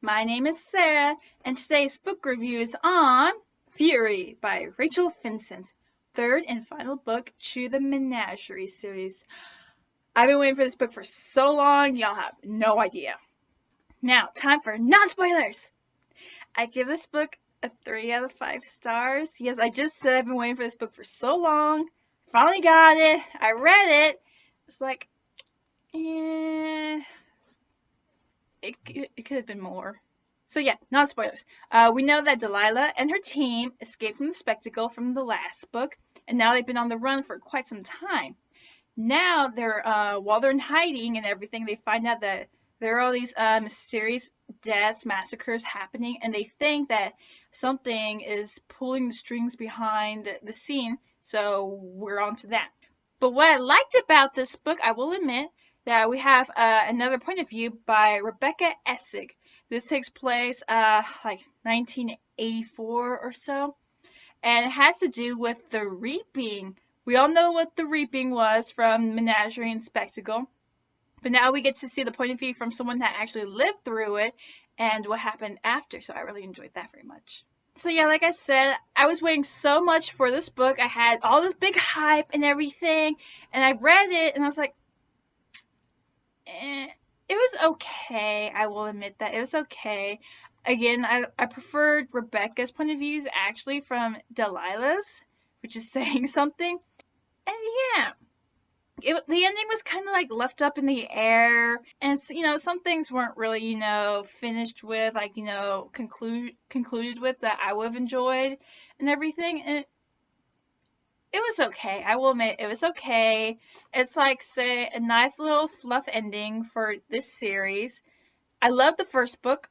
My name is Sarah, and today's book review is on Fury by Rachel Vincent, third and final book to the Menagerie series. I've been waiting for this book for so long, y'all have no idea. Now, time for non-spoilers! I give this book a 3 out of 5 stars. Yes, I just said I've been waiting for this book for so long. Finally got it. I read it. It's like, it could have been more. So yeah, not spoilers. We know that Delilah and her team escaped from the spectacle from the last book, and now they've been on the run for quite some time. Now they're while they're in hiding and everything, they find out that there are all these mysterious deaths, massacres happening, and they think that something is pulling the strings behind the scene. So we're on to that. But what I liked about this book, I will admit, that we have another point of view by Rebecca Essig. This takes place like 1984 or so, and it has to do with the reaping. We all know what the reaping was from Menagerie and Spectacle, but now we get to see the point of view from someone that actually lived through it and what happened after, so I really enjoyed that very much. So yeah, like I said, I was waiting so much for this book. I had all this big hype and everything, and I read it, and I was like, it was okay. I will admit that. It was okay. Again, I preferred Rebecca's point of views actually from Delilah's, which is saying something. And yeah, the ending was kind of like left up in the air, and some things weren't really finished with, like concluded with, that I would have enjoyed and everything. And it was okay. I will admit it was okay. It's like, say, a nice little fluff ending for this series. I loved the first book.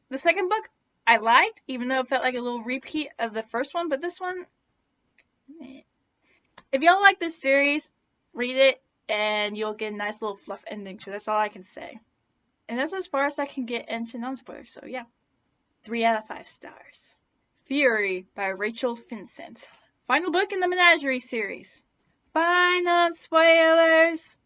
The second book I liked, even though it felt like a little repeat of the first one, but this one, if y'all like this series, read it and you'll get a nice little fluff ending too. That's all I can say. And that's as far as I can get into non-spoilers, so yeah. 3 out of 5 stars. Fury by Rachel Vincent. Final book in the Menagerie series. Bye, non-spoilers.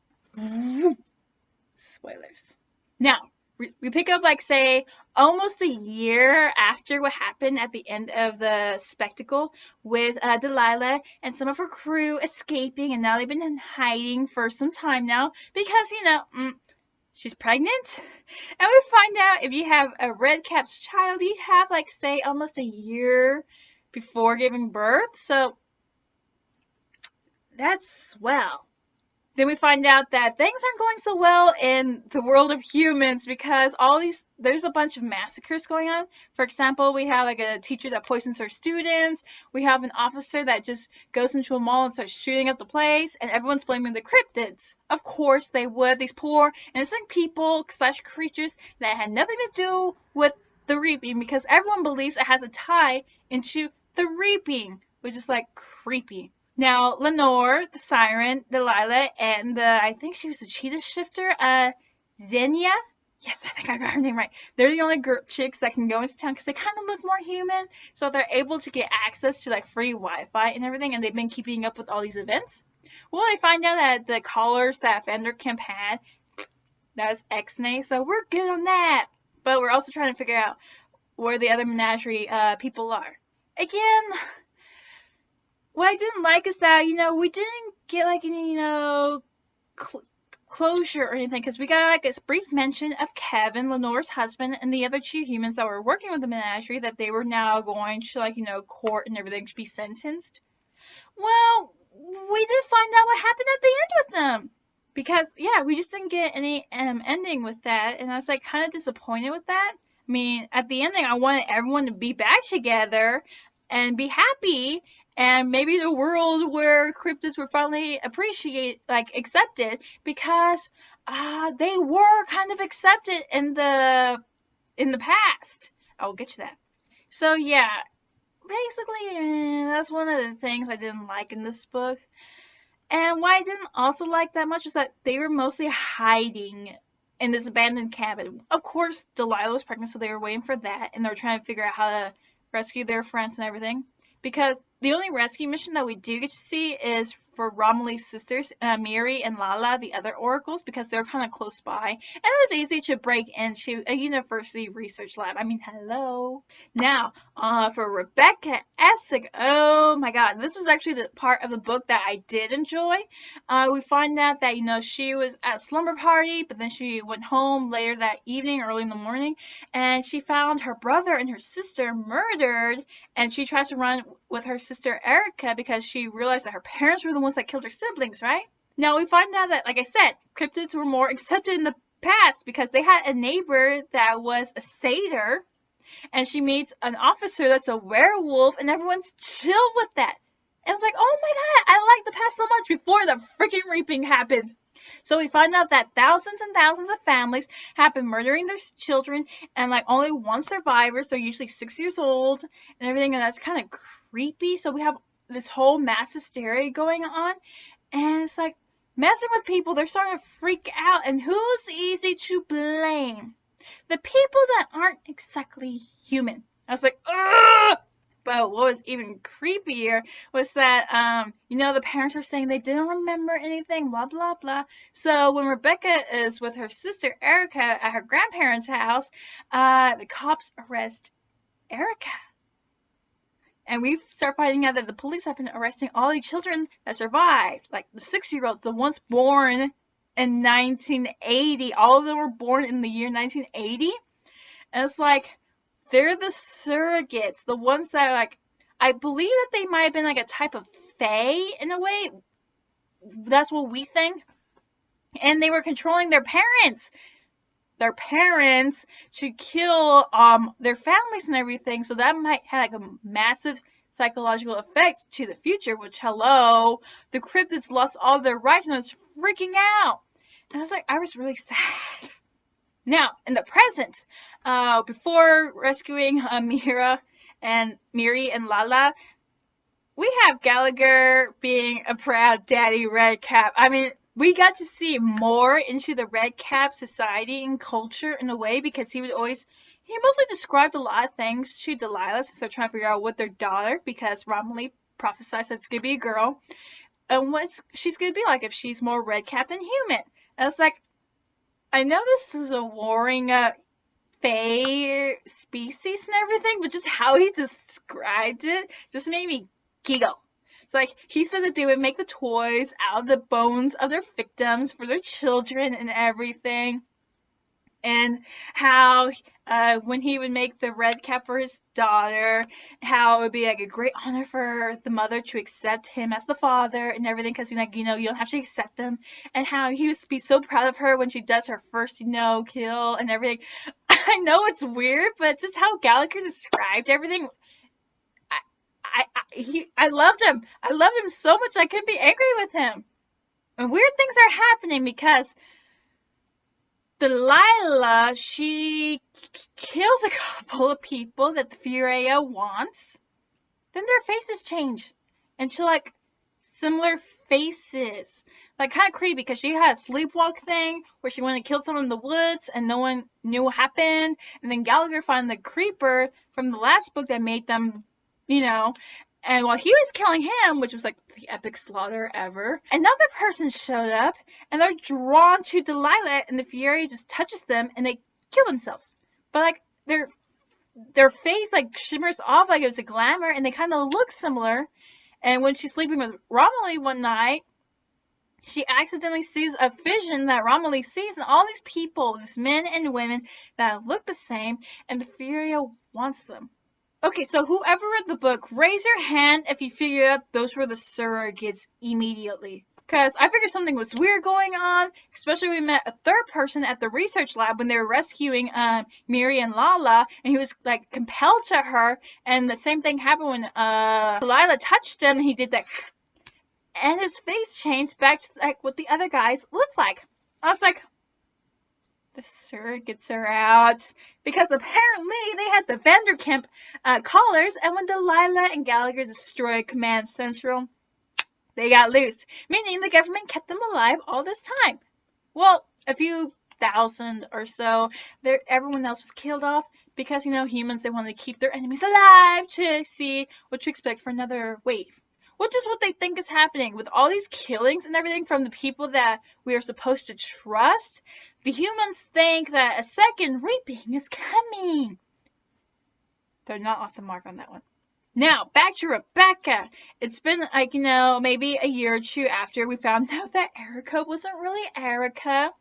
Spoilers. Now, we pick up, like, say, almost a year after what happened at the end of the spectacle with Delilah and some of her crew escaping, and now they've been in hiding for some time now because, she's pregnant. And we find out if you have a red cap's child, you have, like, say, almost a year before giving birth. So that's swell. Then we find out that things aren't going so well in the world of humans because there's a bunch of massacres going on. For example, we have like a teacher that poisons her students. We have an officer that just goes into a mall and starts shooting up the place, and everyone's blaming the cryptids. Of course they would. These poor innocent people / creatures that had nothing to do with the reaping, because everyone believes it has a tie into the reaping, which is like creepy. Now, Lenore, the siren, Delilah, and I think she was the cheetah shifter, Xenia. Yes, I think I got her name right. They're the only chicks that can go into town because they kind of look more human, so they're able to get access to like free Wi-Fi and everything, and they've been keeping up with all these events. Well, they find out that the callers that Vanderkamp had, that was X-Nay, so we're good on that. But we're also trying to figure out where the other Menagerie people are. Again, what I didn't like is that, we didn't get like any, closure or anything, because we got like this brief mention of Kevin, Lenore's husband, and the other 2 humans that were working with the Menagerie, that they were now going to court and everything to be sentenced. Well, we did find out what happened at the end with them, because yeah, we just didn't get any ending with that, and I was like kind of disappointed with that. I mean, at the ending, I wanted everyone to be back together and be happy. And maybe the world where cryptids were finally accepted, because they were kind of accepted in the past. I will get to that. So yeah, basically that's one of the things I didn't like in this book. And why I didn't also like that much is that they were mostly hiding in this abandoned cabin. Of course, Delilah was pregnant, so they were waiting for that, and they were trying to figure out how to rescue their friends and everything. Because the only rescue mission that we do get to see is for Romilly's sisters, Miri and Lala, the other oracles, because they're kind of close by. And it was easy to break into a university research lab. I mean, hello. Now, for Rebecca Essig, oh my god, this was actually the part of the book that I did enjoy. We find out that, she was at a slumber party, but then she went home later that evening, early in the morning, and she found her brother and her sister murdered, and she tries to run with her sister Erica because she realized that her parents were the ones that killed her siblings, right? Now we find out that, like I said, cryptids were more accepted in the past because they had a neighbor that was a satyr, and she meets an officer that's a werewolf, and everyone's chill with that. And it's like, oh my god, I like the past so much before the freaking reaping happened. So we find out that thousands and thousands of families have been murdering their children, and like only one survivors. They're usually 6 years old and everything, and that's kind of creepy. So we have this whole mass hysteria going on, and it's like messing with people. They're starting to freak out, and who's easy to blame? The people that aren't exactly human. I was like, ugh! But what was even creepier was that, the parents were saying they didn't remember anything, blah, blah, blah. So when Rebecca is with her sister Erica at her grandparents' house, the cops arrest Erica. And we start finding out that the police have been arresting all the children that survived, like the 6-year-olds, the ones born in 1980. All of them were born in the year 1980. And it's like, they're the surrogates, the ones that are like, I believe that they might have been like a type of fae in a way. That's what we think. And they were controlling their parents. Their parents to kill their families and everything. So that might have like a massive psychological effect to the future, which, hello, the cryptids lost all their rights and I was freaking out. And I was like, I was really sad. Now, in the present, before rescuing Miri and Lala, we have Gallagher being a proud daddy redcap. I mean, we got to see more into the redcap society and culture in a way because he mostly described a lot of things to Delilah since they're trying to figure out what their daughter, because Romilly prophesied that it's going to be a girl, and what she's going to be like if she's more redcap than human. And it's like, I know this is a warring fae species and everything, but just how he described it just made me giggle. It's like, he said that they would make the toys out of the bones of their victims for their children and everything. And how when he would make the red cap for his daughter, how it would be like a great honor for the mother to accept him as the father and everything, because you don't have to accept him. And how he used to be so proud of her when she does her first kill and everything. I know it's weird, but just how Gallagher described everything, I loved him. I loved him so much I couldn't be angry with him. And weird things are happening because Delilah, she kills a couple of people that the Furia wants. Then their faces change into like similar faces. Like kind of creepy because she had a sleepwalk thing where she went and killed someone in the woods and no one knew what happened. And then Gallagher found the creeper from the last book that made them, And while he was killing him, which was like the epic slaughter ever, another person showed up and they're drawn to Delilah and the Fury just touches them and they kill themselves. But like their face like shimmers off like it was a glamour and they kind of look similar. And when she's sleeping with Romilly one night, she accidentally sees a vision that Romilly sees and all these people, these men and women that look the same, and the Furia wants them. Okay, so whoever read the book, raise your hand if you figured out those were the surrogates immediately. Because I figured something was weird going on, especially when we met a third person at the research lab when they were rescuing Miri and Lala, and he was like compelled to her, and the same thing happened when Delilah touched him, and he did that, and his face changed back to like what the other guys looked like. I was like, the surrogates are out, because apparently they had the Vanderkamp collars, and when Delilah and Gallagher destroyed Command Central, they got loose, meaning the government kept them alive all this time. Well, a few thousand or so, everyone else was killed off, because, humans, they want to keep their enemies alive to see what to expect for another wave. Which is what they think is happening. With all these killings and everything from the people that we are supposed to trust, the humans think that a second reaping is coming. They're not off the mark on that one. Now, back to Rebecca. It's been maybe a year or two after we found out that Erica wasn't really Erica.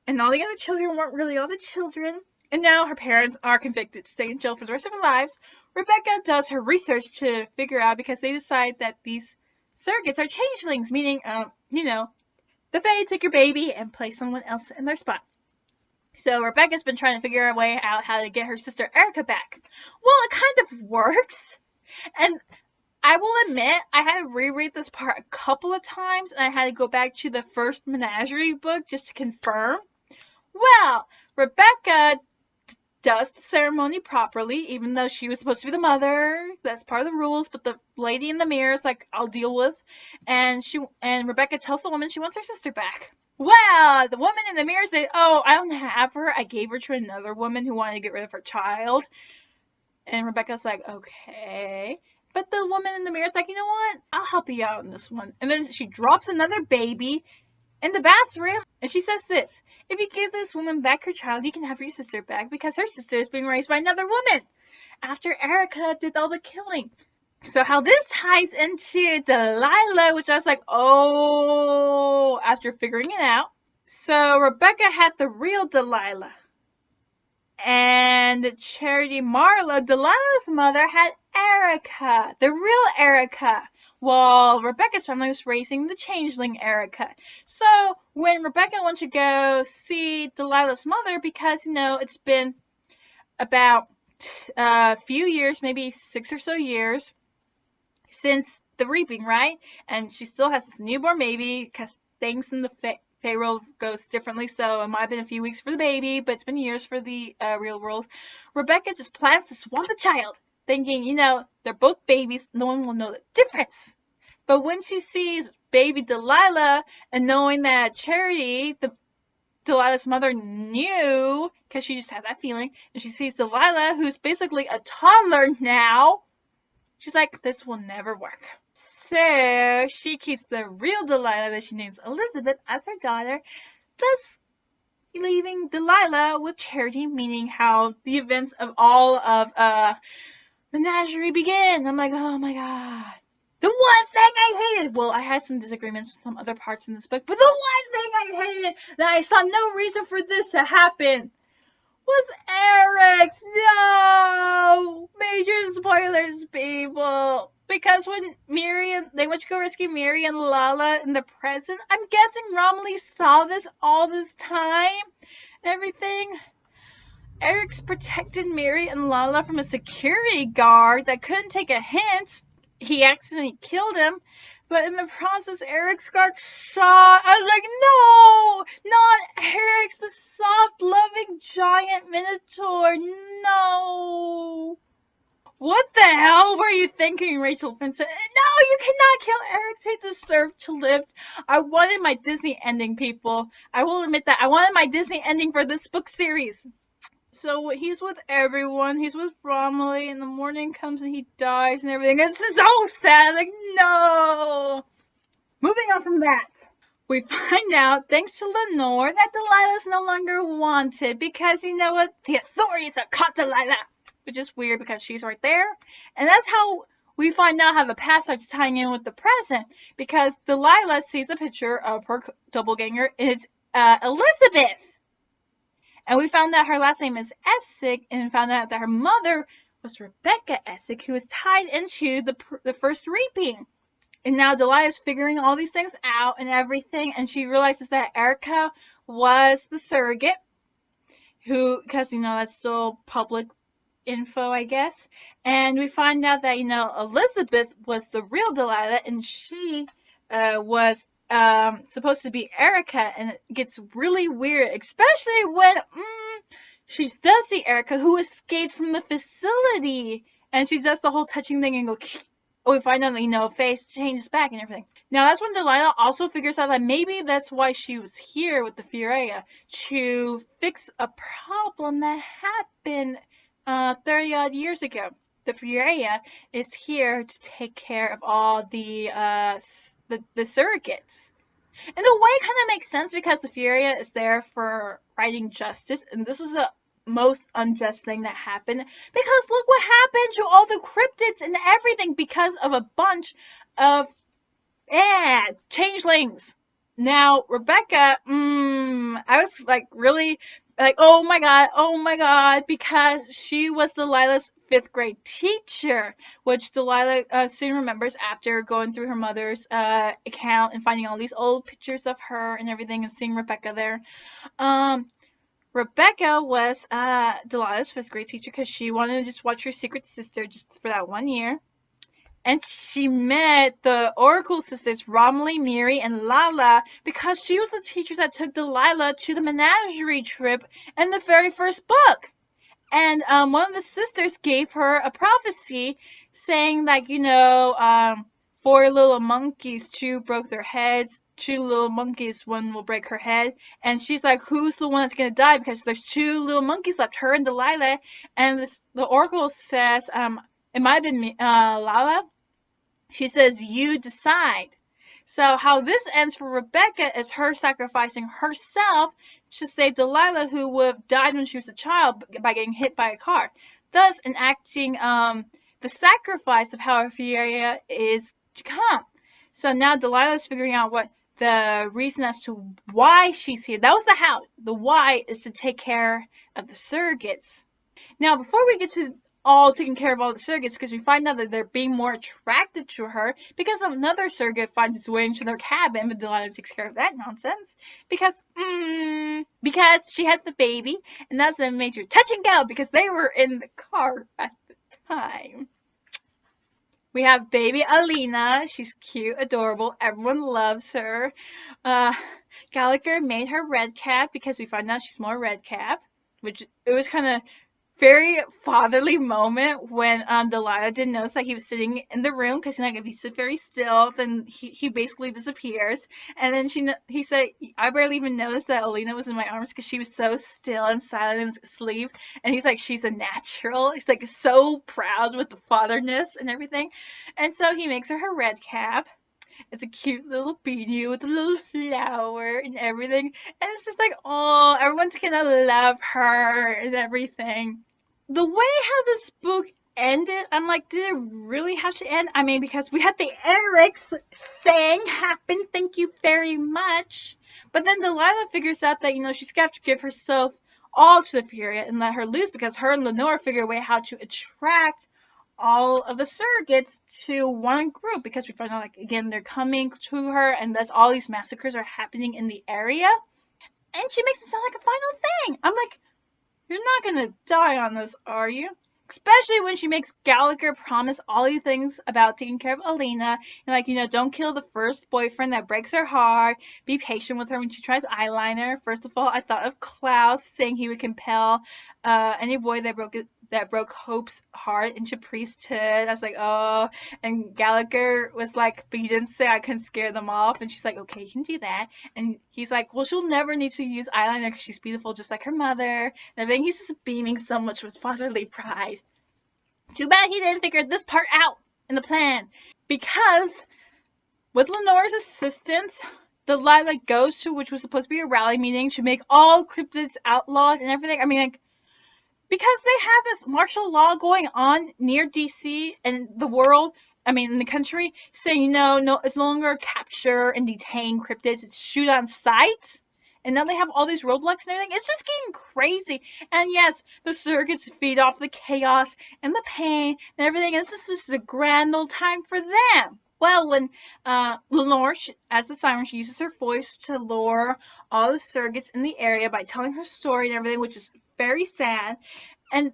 And all the other children weren't really all the children. And now her parents are convicted to stay in jail for the rest of their lives. Rebecca does her research to figure out, because they decide that these surrogates are changelings, meaning, the Fae take your baby and place someone else in their spot. So Rebecca's been trying to figure a way out how to get her sister Erica back. Well, it kind of works. And I will admit, I had to reread this part a couple of times, and I had to go back to the first Menagerie book just to confirm. Well, Rebecca does the ceremony properly, even though she was supposed to be the mother. That's part of the rules, but the lady in the mirror is like, I'll deal with. And Rebecca tells the woman she wants her sister back. Well, the woman in the mirror said, oh, I don't have her. I gave her to another woman who wanted to get rid of her child. And Rebecca's like, okay. But the woman in the mirror is like, you know what? I'll help you out in this one. And then she drops another baby in the bathroom, and she says this: if you give this woman back her child, you can have your sister back, because her sister is being raised by another woman after Erica did all the killing. So how this ties into Delilah, which I was like, oh, after figuring it out. So Rebecca had the real Delilah, and Charity Marlowe, Delilah's mother, had Erica, the real Erica, while Rebecca's family was raising the changeling Erica. So when Rebecca went to go see Delilah's mother, because, it's been about a few years, maybe 6 or so years, since the reaping, right? And she still has this newborn baby, because things in the Fae world goes differently, so it might have been a few weeks for the baby, but it's been years for the real world. Rebecca just plans to swap the child, thinking, they're both babies, no one will know the difference. But when she sees baby Delilah, and knowing that Charity, Delilah's mother, knew, because she just had that feeling, and she sees Delilah, who's basically a toddler now, she's like, this will never work. So she keeps the real Delilah, that she names Elizabeth, as her daughter, thus leaving Delilah with Charity, meaning how the events of all of Menagerie begin. I'm like, oh my god. The one thing I hated, well, I had some disagreements with some other parts in this book, but the one thing I hated, that I saw no reason for this to happen, was Eric's. No! Major spoilers, people. Because when they went to go rescue Miri and Lala in the present, I'm guessing Romilly saw this all this time and everything. Eric's protected Miri and Lala from a security guard that couldn't take a hint. He accidentally killed him, but in the process, Eric's got shot. I was like, no, not Eric's, the soft, loving, giant Minotaur. No. What the hell were you thinking, Rachel Vincent? No, you cannot kill Eric. They deserve to live. I wanted my Disney ending, people. I will admit that. I wanted my Disney ending for this book series. So he's with everyone. He's with Romilly, and the morning comes and he dies and everything. It's so sad. Like, no. Moving on from that, we find out, thanks to Lenore, that Delilah's no longer wanted, because, you know what? The authorities have caught Delilah. Which is weird, because she's right there. And that's how we find out how the past starts tying in with the present. Because Delilah sees a picture of her doppelganger, and it's Elizabeth. And we found out her last name is Essig, and found out that her mother was Rebecca Essig, who was tied into the first reaping. And now Delilah's figuring all these things out and everything, and she realizes that Erica was the surrogate, because, that's still public info, I guess. And we find out that, Elizabeth was the real Delilah, and she was supposed to be Erica, and it gets really weird, especially when she does see Erica, who escaped from the facility, and she does the whole touching thing and go, oh, we find out that, face changes back and everything. Now, that's when Delilah also figures out that maybe that's why she was here with the Furia, to fix a problem that happened 30 odd years ago. The Furia is here to take care of all the surrogates. In a way, it kind of makes sense because the Furia is there for righting justice, and this was the most unjust thing that happened because look what happened to all the cryptids and everything because of a bunch of changelings. Now, Rebecca, I was like really like, oh my god, because she was Delilah's 5th grade teacher, which Delilah soon remembers after going through her mother's account and finding all these old pictures of her and everything and seeing Rebecca there. Rebecca was Delilah's 5th grade teacher because she wanted to just watch her secret sister just for that 1 year. And she met the Oracle sisters, Romilly, Miri, and Lala, because she was the teacher that took Delilah to the menagerie trip in the very first book. And one of the sisters gave her a prophecy saying that, 4 little monkeys, 2 broke their heads, 2 little monkeys, 1 will break her head. And she's like, who's the one that's going to die? Because there's 2 little monkeys left, her and Delilah. And the Oracle says, it might have been Lala. She says, you decide. So how this ends for Rebecca is her sacrificing herself to save Delilah, who would have died when she was a child by getting hit by a car. Thus enacting the sacrifice of how Furia is to come. So now Delilah's figuring out what the reason as to why she's here. That was the how. The why is to take care of the surrogates. Now, before we get to all taking care of all the surrogates, because we find out that they're being more attracted to her because another surrogate finds its way into their cabin, but Delilah takes care of that nonsense because she had the baby, and that's a major touch and go because they were in the car at the time. We have baby Alina. She's cute, adorable. Everyone loves her. Gallagher made her red cap because we find out she's more red cap, which it was kind of very fatherly moment when Delilah didn't notice that he was sitting in the room because if he sits very still, then he basically disappears. And then he said, I barely even noticed that Alina was in my arms because she was so still and silent and asleep. And he's like, she's a natural. He's like so proud with the fatherness and everything. And so he makes her red cap. It's a cute little beanie with a little flower and everything. And it's just like, oh, everyone's gonna love her and everything. The way how this book ended, I'm like, did it really have to end? I mean, because we had the Eric's thing happen, thank you very much. But then Delilah figures out that, she's gonna have to give herself all to the Furia and let her loose because her and Lenore figure a way how to attract all of the surrogates to one group because we find out, again, they're coming to her and thus all these massacres are happening in the area. And she makes it sound like a final thing. I'm like, you're not gonna die on this, are you? Especially when she makes Gallagher promise all these things about taking care of Alina. And don't kill the first boyfriend that breaks her heart. Be patient with her when she tries eyeliner. First of all, I thought of Klaus saying he would compel any boy that broke Hope's heart into priesthood. I was like, oh. And Gallagher was like, but you didn't say I couldn't scare them off. And she's like, okay, you can do that. And he's like, well, she'll never need to use eyeliner because she's beautiful just like her mother. And everything. He's just beaming so much with fatherly pride. Too bad he didn't figure this part out in the plan. Because with Lenore's assistance, Delilah goes to, which was supposed to be a rally meeting to make all cryptids outlawed and everything. I mean, because they have this martial law going on near DC and the world, in the country, saying, no, it's no longer capture and detain cryptids, it's shoot on sight. And now they have all these roadblocks and everything. It's just getting crazy. And yes, the surrogates feed off the chaos and the pain and everything. And this is just a grand old time for them. Well, when Lenore, as the siren, she uses her voice to lure all the surrogates in the area by telling her story and everything, which is very sad. And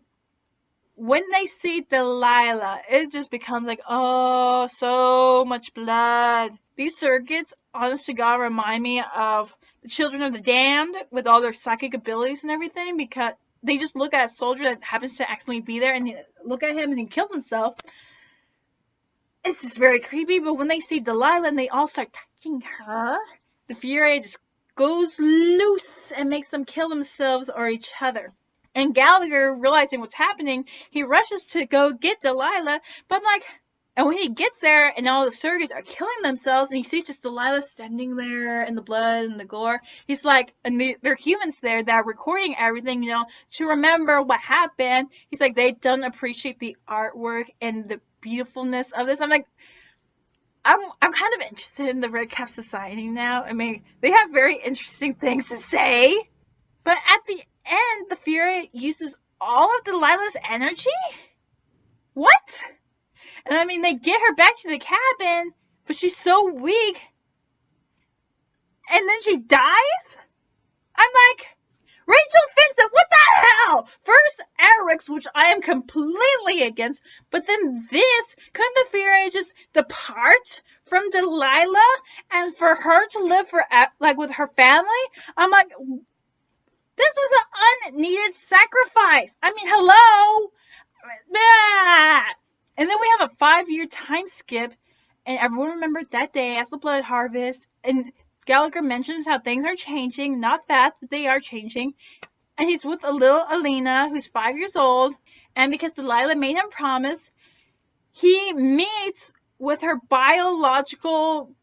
when they see Delilah, it just becomes like, oh, so much blood. These surrogates, honest to God, remind me of the Children of the Damned with all their psychic abilities and everything, because they just look at a soldier that happens to accidentally be there and look at him and he kills himself. It's just very creepy, but when they see Delilah and they all start touching her, the Furia just goes loose and makes them kill themselves or each other. And Gallagher, realizing what's happening, he rushes to go get Delilah, but like, and when he gets there and all the surrogates are killing themselves and he sees just Delilah standing there in the blood and the gore, he's like, and there are humans there that are recording everything, to remember what happened. He's like, they don't appreciate the artwork and the beautifulness of this. I'm like, I'm kind of interested in the Redcap Society now. I mean, they have very interesting things to say. But at the end, the Fury uses all of Delilah's energy? What? And I mean, they get her back to the cabin, but she's so weak. And then she dies? I'm like, Rachel Vincent, what the hell? First, Eric's, which I am completely against, but then this, couldn't the Fury just depart from Delilah and for her to live with her family? I'm like, this was an unneeded sacrifice. I mean, hello? And then we have a 5-year time skip, and everyone remembered that day as the Blood Harvest, and Gallagher mentions how things are changing, not fast, but they are changing. And he's with a little Alina, who's 5 years old, and because Delilah made him promise, he meets with her biological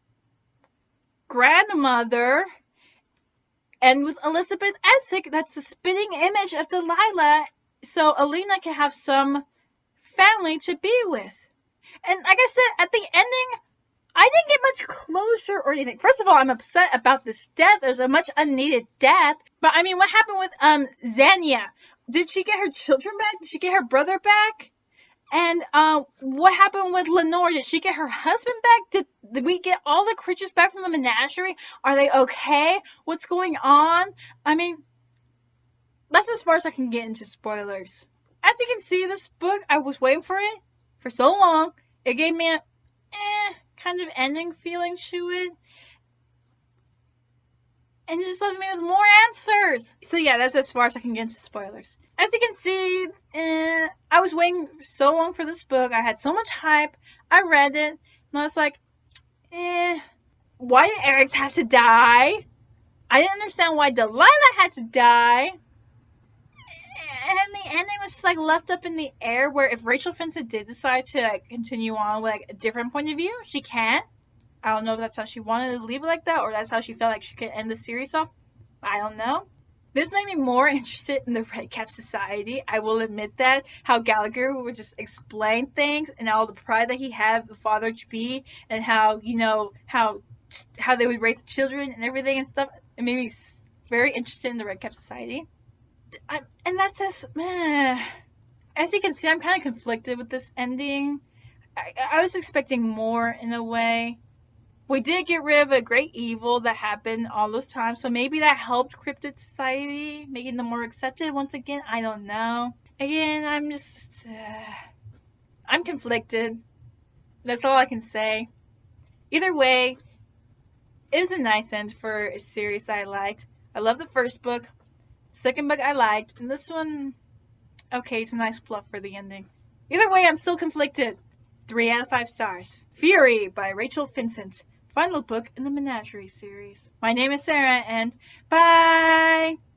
grandmother, and with Elizabeth Essig, that's the spitting image of Delilah, so Alina can have some family to be with. And like I said, at the ending, I didn't get much closure or anything. First of all, I'm upset about this death. There's a much unneeded death. But I mean, what happened with Xenia? Did she get her children back? Did she get her brother back? And what happened with Lenore? Did she get her husband back? Did we get all the creatures back from the menagerie? Are they okay? What's going on? I mean, that's as far as I can get into spoilers. As you can see, this book, I was waiting for it for so long. It gave me a kind of ending feeling to it. And it just left me with more answers. So yeah, that's as far as I can get into spoilers. As you can see, I was waiting so long for this book. I had so much hype. I read it, and I was like, why did Eric have to die? I didn't understand why Delilah had to die. And the ending was just like left up in the air, where if Rachel Vincent did decide to continue on with a different point of view, she can. I don't know if that's how she wanted to leave it like that, or that's how she felt like she could end the series off. I don't know. This made me more interested in the Redcap Society. I will admit that. How Gallagher would just explain things, and all the pride that he had, the father to be, and how, how they would raise the children and everything and stuff. It made me very interested in the Redcap Society. And that's just, as you can see, I'm kind of conflicted with this ending. I was expecting more in a way. We did get rid of a great evil that happened all those times, so maybe that helped Cryptid Society, making them more accepted once again. I don't know. Again, I'm conflicted. That's all I can say. Either way, it was a nice end for a series that I liked. I love the first book. Second book I liked, and this one, okay, it's a nice fluff for the ending. Either way, I'm still conflicted. 3 out of 5 stars. Fury by Rachel Vincent. Final book in the Menagerie series. My name is Sarah, and bye!